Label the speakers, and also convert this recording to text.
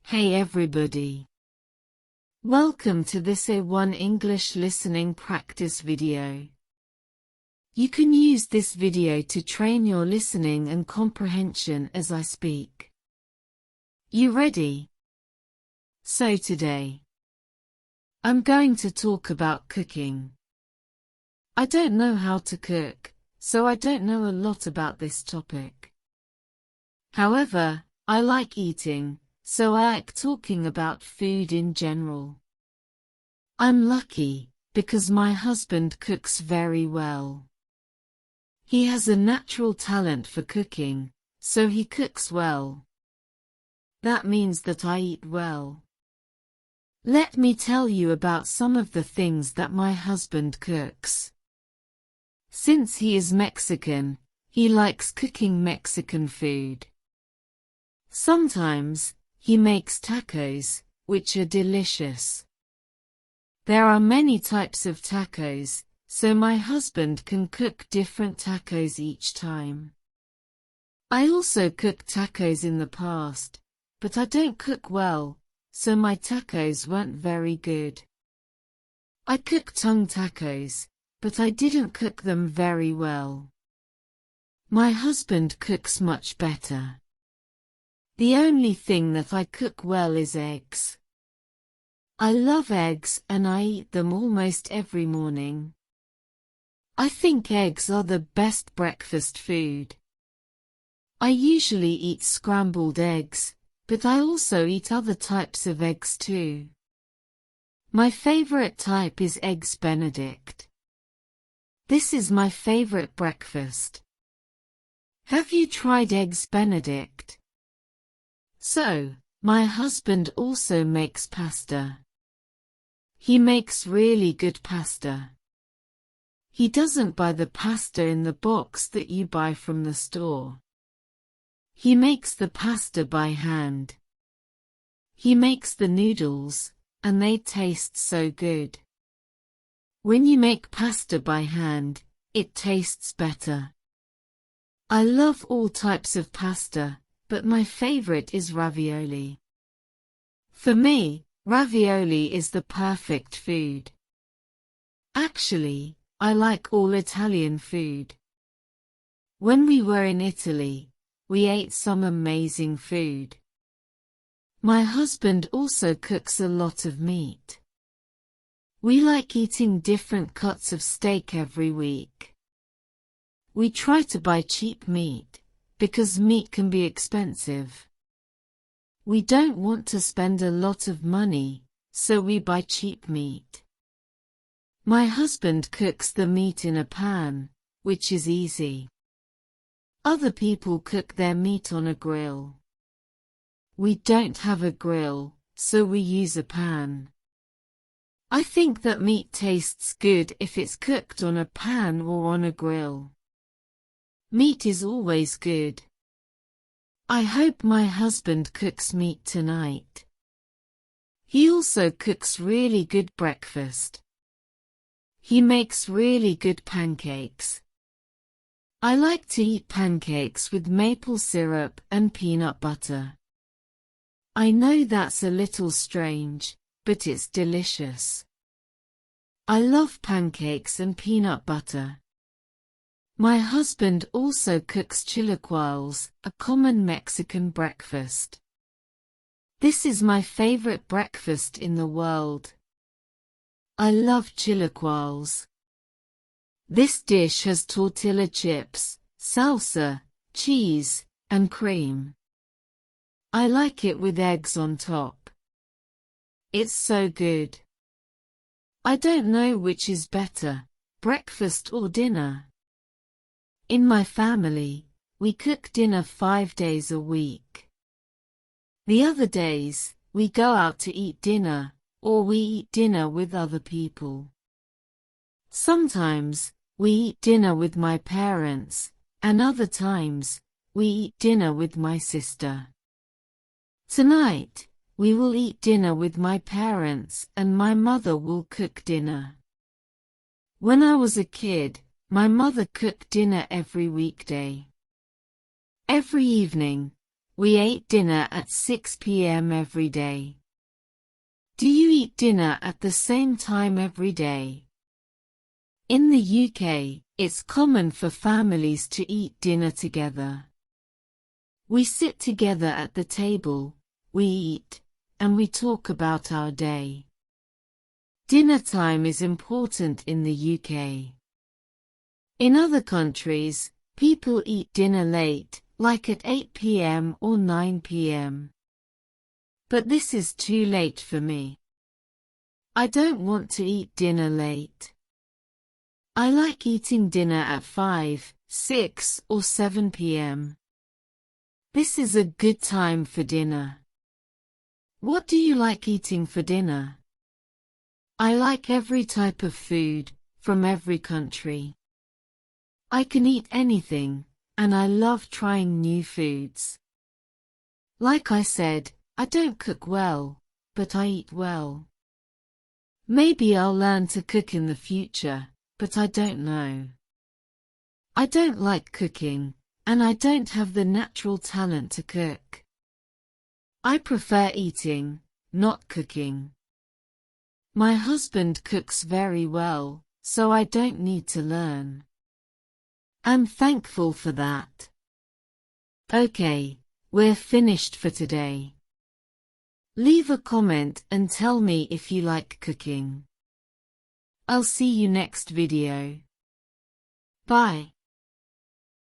Speaker 1: Hey everybody! Welcome to this A1 English listening practice video. You can use this video to train your listening and comprehension as I speak. You ready? So today, I'm going to talk about cooking. I don't know how to cook, so I don't know a lot about this topic. However, I like eating, so I like talking about food in general. I'm lucky, because my husband cooks very well. He has a natural talent for cooking, so he cooks well. That means that I eat well. Let me tell you about some of the things that my husband cooks. Since he is Mexican, he likes cooking Mexican food. Sometimes, he makes tacos, which are delicious. There are many types of tacos, so my husband can cook different tacos each time. I also cooked tacos in the past, but I don't cook well, so my tacos weren't very good. I cooked tongue tacos, but I didn't cook them very well. My husband cooks much better. The only thing that I cook well is eggs. I love eggs and I eat them almost every morning. I think eggs are the best breakfast food. I usually eat scrambled eggs, but I also eat other types of eggs too. My favorite type is Eggs Benedict. This is my favorite breakfast. Have you tried Eggs Benedict? So, my husband also makes pasta. He makes really good pasta. He doesn't buy the pasta in the box that you buy from the store. He makes the pasta by hand. He makes the noodles, and they taste so good. When you make pasta by hand, it tastes better. I love all types of pasta, but my favorite is ravioli. For me, ravioli is the perfect food. Actually, I like all Italian food. When we were in Italy, we ate some amazing food. My husband also cooks a lot of meat. We like eating different cuts of steak every week. We try to buy cheap meat, because meat can be expensive. We don't want to spend a lot of money, so we buy cheap meat. My husband cooks the meat in a pan, which is easy. Other people cook their meat on a grill. We don't have a grill, so we use a pan. I think that meat tastes good if it's cooked on a pan or on a grill. Meat is always good. I hope my husband cooks meat tonight. He also cooks really good breakfast. He makes really good pancakes. I like to eat pancakes with maple syrup and peanut butter. I know that's a little strange, but it's delicious. I love pancakes and peanut butter. My husband also cooks chilaquiles, a common Mexican breakfast. This is my favorite breakfast in the world. I love chilaquiles. This dish has tortilla chips, salsa, cheese, and cream. I like it with eggs on top. It's so good. I don't know which is better, breakfast or dinner. In my family, we cook dinner 5 days a week. The other days, we go out to eat dinner, or we eat dinner with other people. Sometimes, we eat dinner with my parents, and other times, we eat dinner with my sister. Tonight, we will eat dinner with my parents and my mother will cook dinner. When I was a kid, my mother cooked dinner every weekday. Every evening, We ate dinner at 6 p.m. every day. Do you eat dinner at the same time every day? In the UK, it's common for families to eat dinner together. We sit together at the table, we eat, and we talk about our day. Dinner time is important in the UK. In other countries, people eat dinner late, like at 8 p.m. or 9 p.m. But this is too late for me. I don't want to eat dinner late. I like eating dinner at 5, 6 or 7 p.m. This is a good time for dinner. What do you like eating for dinner? I like every type of food, from every country. I can eat anything, and I love trying new foods. Like I said, I don't cook well, but I eat well. Maybe I'll learn to cook in the future, but I don't know. I don't like cooking, and I don't have the natural talent to cook. I prefer eating, not cooking. My husband cooks very well, so I don't need to learn. I'm thankful for that. Okay, we're finished for today. Leave a comment and tell me if you like cooking. I'll see you next video. Bye.